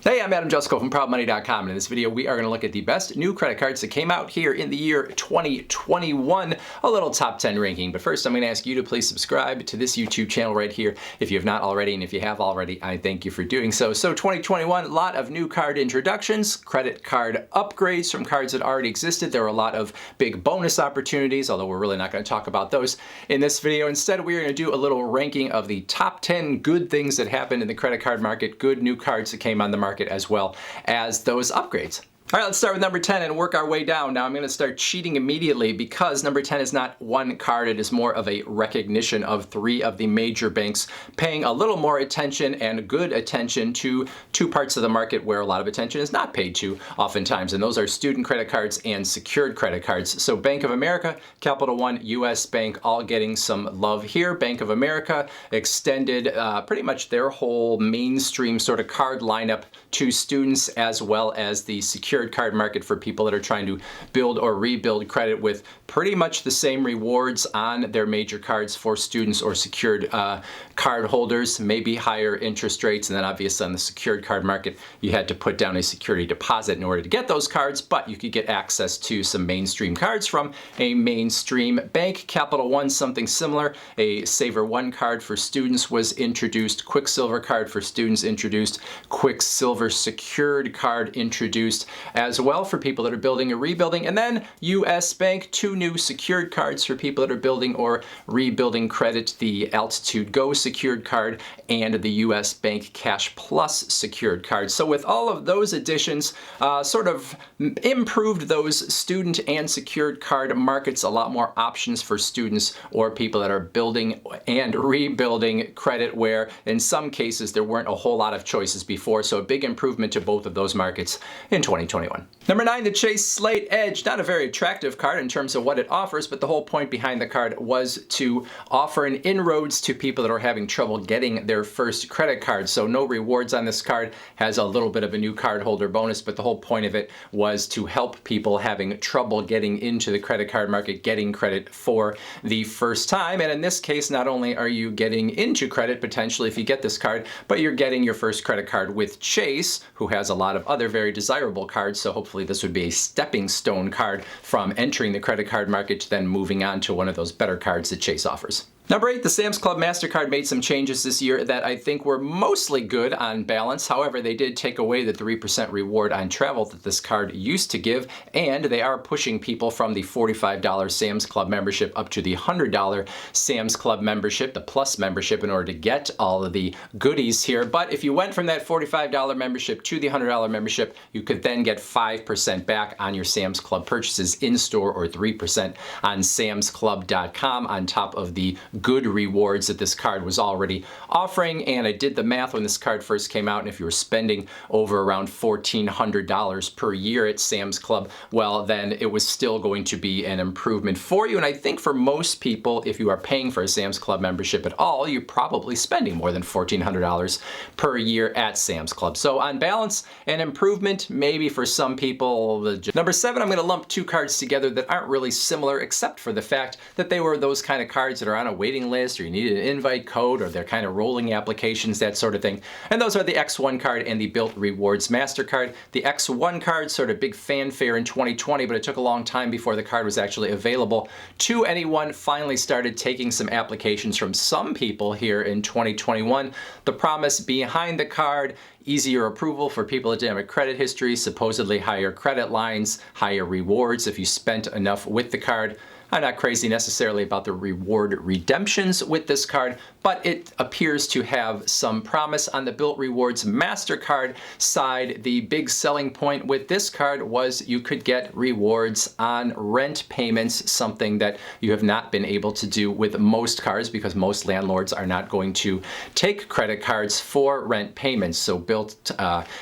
Hey, I'm Jusko from ProudMoney.com, and in this video we are going to look at the best new credit cards that came out here in the year 2021, a little top 10 ranking. But first I'm going to ask you to please subscribe to this YouTube channel right here if you have not already, and if you have already, I thank you for doing so. So 2021, a lot of new card introductions, credit card upgrades from cards that already existed. There were a lot of big bonus opportunities, although we're really not going to talk about those in this video. Instead, we're going to do a little ranking of the top 10 good things that happened in the credit card market, good new cards that came on the market, as well as those upgrades. All right, let's start with number 10 and work our way down. Now I'm going to start cheating immediately because number 10 is not one card. It is more of a recognition of three of the major banks paying a little more attention and good attention to two parts of the market where a lot of attention is not paid to oftentimes, and those are student credit cards and secured credit cards. So Bank of America, Capital One, US Bank, all getting some love here. Bank of America extended pretty much their whole mainstream sort of card lineup to students, as well as the secured card market for people that are trying to build or rebuild credit, with pretty much the same rewards on their major cards for students or secured card holders, maybe higher interest rates. And then obviously on the secured card market, you had to put down a security deposit in order to get those cards, but you could get access to some mainstream cards from a mainstream bank. Capital One, something similar. A Saver One card for students was introduced. Quicksilver card for students introduced. Quicksilver secured card introduced as well for people that are building or rebuilding. And then US Bank, two new secured cards for people that are building or rebuilding credit, the Altitude Go secured card and the US Bank Cash Plus secured card. So with all of those additions, sort of improved those student and secured card markets, a lot more options for students or people that are building and rebuilding credit, where in some cases there weren't a whole lot of choices before. So a big improvement to both of those markets in 2021. Number 9, the Chase Slate Edge. Not a very attractive card in terms of what it offers, but the whole point behind the card was to offer an inroads to people that are having trouble getting their first credit card. So no rewards on this card, has a little bit of a new card holder bonus, but the whole point of it was to help people having trouble getting into the credit card market, getting credit for the first time. And in this case, not only are you getting into credit potentially if you get this card, but you're getting your first credit card with Chase, who has a lot of other very desirable cards. So hopefully this would be a stepping stone card from entering the credit card market to then moving on to one of those better cards that Chase offers. Number 8, the Sam's Club MasterCard made some changes this year that I think were mostly good on balance. However, they did take away the 3% reward on travel that this card used to give, and they are pushing people from the $45 Sam's Club membership up to the $100 Sam's Club membership, the Plus membership, in order to get all of the goodies here. But if you went from that $45 membership to the $100 membership, you could then get 5% back on your Sam's Club purchases in-store, or 3% on samsclub.com on top of the good rewards that this card was already offering. And I did the math when this card first came out, and if you were spending over around $1,400 per year at Sam's Club, well, then it was still going to be an improvement for you. And I think for most people, if you are paying for a Sam's Club membership at all, you're probably spending more than $1,400 per year at Sam's Club. So on balance, an improvement maybe for some people. Number 7, I'm going to lump two cards together that aren't really similar, except for the fact that they were those kind of cards that are on a waiting list, or you needed an invite code, or they're kind of rolling applications, that sort of thing. And those are the X1 card and the Built Rewards MasterCard. The X1 card, sort of big fanfare in 2020, but it took a long time before the card was actually available to anyone. Finally started taking some applications from some people here in 2021. The promise behind the card: easier approval for people that didn't have a credit history, supposedly higher credit lines, higher rewards if you spent enough with the card. I'm not crazy necessarily about the reward redemptions with this card, but it appears to have some promise. On the Built Rewards MasterCard side, the big selling point with this card was you could get rewards on rent payments, something that you have not been able to do with most cards because most landlords are not going to take credit cards for rent payments. So Built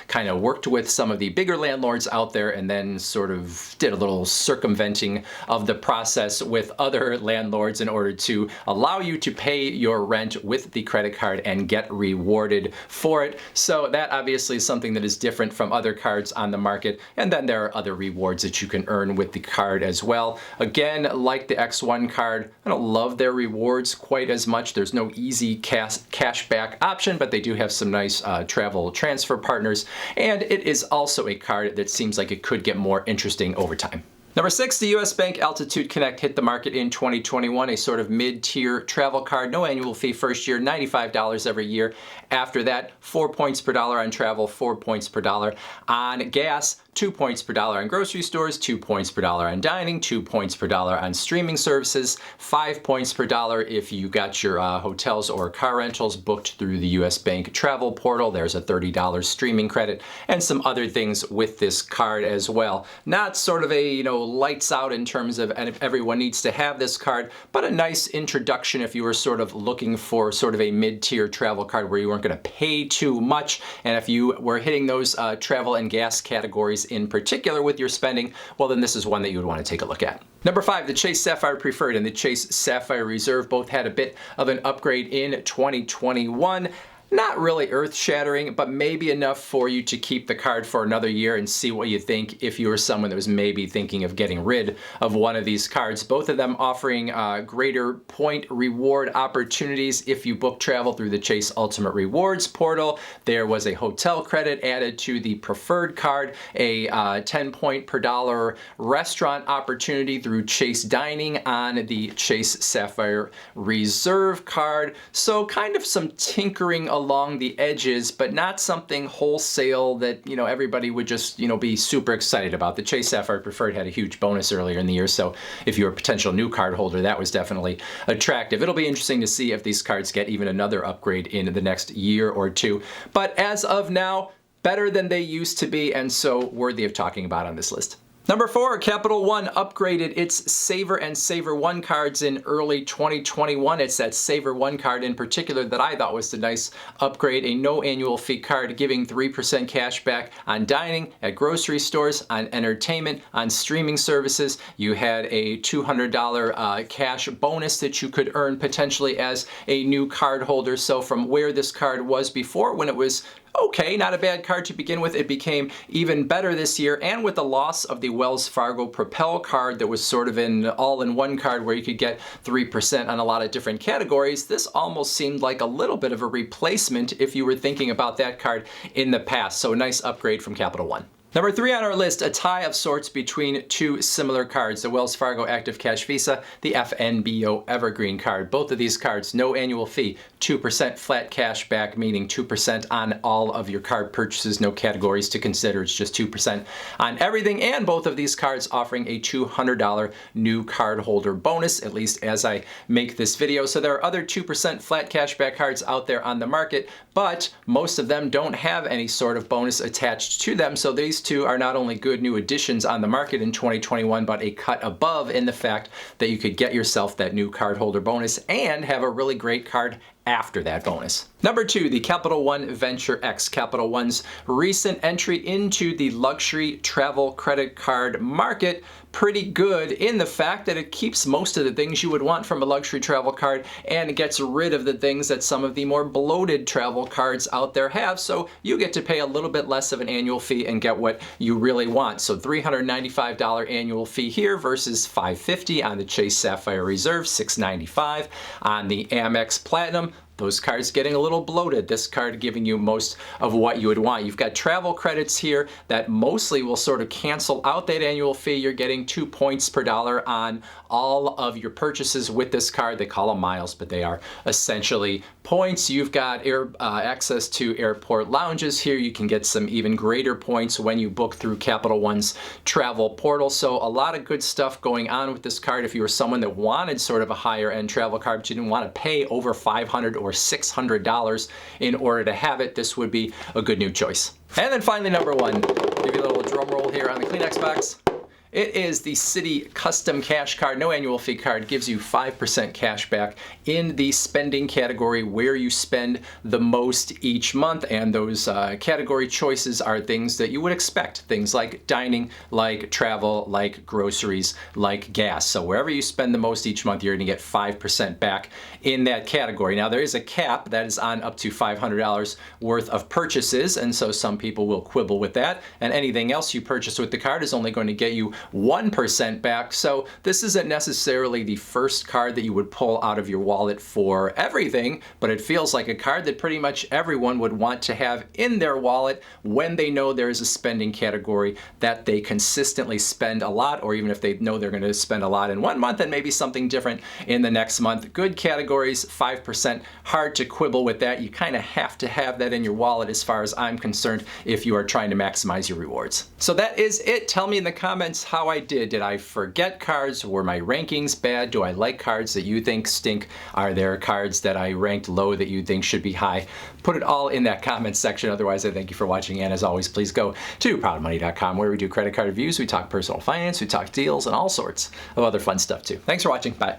kind of worked with some of the bigger landlords out there and then sort of did a little circumventing of the process with other landlords in order to allow you to pay your rent spent with the credit card and get rewarded for it. So that obviously is something that is different from other cards on the market. And then there are other rewards that you can earn with the card as well. Again, like the X1 card, I don't love their rewards quite as much. There's no easy cash back option, but they do have some nice travel transfer partners. And it is also a card that seems like it could get more interesting over time. Number 6, the US Bank Altitude Connect hit the market in 2021, a sort of mid-tier travel card, no annual fee first year, $95 every year. After that, 4 points per dollar on travel, 4 points per dollar on gas, 2 points per dollar on grocery stores, 2 points per dollar on dining, 2 points per dollar on streaming services, 5 points per dollar if you got your hotels or car rentals booked through the US Bank travel portal. There's a $30 streaming credit and some other things with this card as well. Not sort of a, lights out in terms of, and if everyone needs to have this card, but a nice introduction if you were sort of looking for sort of a mid-tier travel card where you weren't going to pay too much. And if you were hitting those travel and gas categories in particular with your spending, well, then this is one that you would want to take a look at. Number 5, the Chase Sapphire Preferred and the Chase Sapphire Reserve both had a bit of an upgrade in 2021. Not really earth-shattering, but maybe enough for you to keep the card for another year and see what you think if you were someone that was maybe thinking of getting rid of one of these cards. Both of them offering greater point reward opportunities if you book travel through the Chase Ultimate Rewards portal. There was a hotel credit added to the Preferred card, a 10 point per dollar restaurant opportunity through Chase Dining on the Chase Sapphire Reserve card. So kind of some tinkering along the edges, but not something wholesale that, everybody would just, be super excited about. The Chase Sapphire Preferred had a huge bonus earlier in the year, so if you're a potential new card holder, that was definitely attractive. It'll be interesting to see if these cards get even another upgrade in the next year or two. But as of now, better than they used to be, and so worthy of talking about on this list. Number 4, Capital One upgraded its Savor and Savor One cards in early 2021. It's that Savor One card in particular that I thought was a nice upgrade, a no annual fee card giving 3% cash back on dining, at grocery stores, on entertainment, on streaming services. You had a $200 cash bonus that you could earn potentially as a new card holder. So from where this card was before, when it was okay, not a bad card to begin with, it became even better this year. And with the loss of the Wells Fargo Propel card that was sort of an all-in-one card where you could get 3% on a lot of different categories, this almost seemed like a little bit of a replacement if you were thinking about that card in the past. So a nice upgrade from Capital One. Number 3 on our list, a tie of sorts between two similar cards, the Wells Fargo Active Cash Visa, the FNBO Evergreen card. Both of these cards, no annual fee, 2% flat cash back, meaning 2% on all of your card purchases, no categories to consider, it's just 2% on everything. And both of these cards offering a $200 new card holder bonus, at least as I make this video. So there are other 2% flat cash back cards out there on the market, but most of them don't have any sort of bonus attached to them. So these two are not only good new additions on the market in 2021, but a cut above in the fact that you could get yourself that new card holder bonus and have a really great card after that bonus. Number 2, the Capital One Venture X, Capital One's recent entry into the luxury travel credit card market. Pretty good in the fact that it keeps most of the things you would want from a luxury travel card and gets rid of the things that some of the more bloated travel cards out there have. So you get to pay a little bit less of an annual fee and get what you really want. So $395 annual fee here versus $550 on the Chase Sapphire Reserve, $695 on the Amex Platinum. Those cards getting a little bloated. This card giving you most of what you would want. You've got travel credits here that mostly will sort of cancel out that annual fee. You're getting 2 points per dollar on all of your purchases with this card. They call them miles, but they are essentially points. You've got access to airport lounges here. You can get some even greater points when you book through Capital One's travel portal. So a lot of good stuff going on with this card. If you were someone that wanted sort of a higher end travel card, but you didn't want to pay over $500 or $600 in order to have it, this would be a good new choice. And then finally, number 1, give you a little drum roll here on the Kleenex box. It is the Citi Custom Cash Card, no annual fee card, gives you 5% cash back in the spending category where you spend the most each month. And those category choices are things that you would expect. Things like dining, like travel, like groceries, like gas. So wherever you spend the most each month, you're going to get 5% back in that category. Now there is a cap that is on up to $500 worth of purchases. And so some people will quibble with that. And anything else you purchase with the card is only going to get you 1% back. So this isn't necessarily the first card that you would pull out of your wallet for everything, but it feels like a card that pretty much everyone would want to have in their wallet when they know there is a spending category that they consistently spend a lot, or even if they know they're going to spend a lot in one month and maybe something different in the next month. Good categories, 5%. Hard to quibble with that. You kind of have to have that in your wallet as far as I'm concerned if you are trying to maximize your rewards. So that is it. Tell me in the comments how I did. Did I forget cards? Were my rankings bad? Do I like cards that you think stink? Are there cards that I ranked low that you think should be high? Put it all in that comments section. Otherwise, I thank you for watching. And as always, please go to proudofmoney.com where we do credit card reviews. We talk personal finance, we talk deals, and all sorts of other fun stuff too. Thanks for watching. Bye.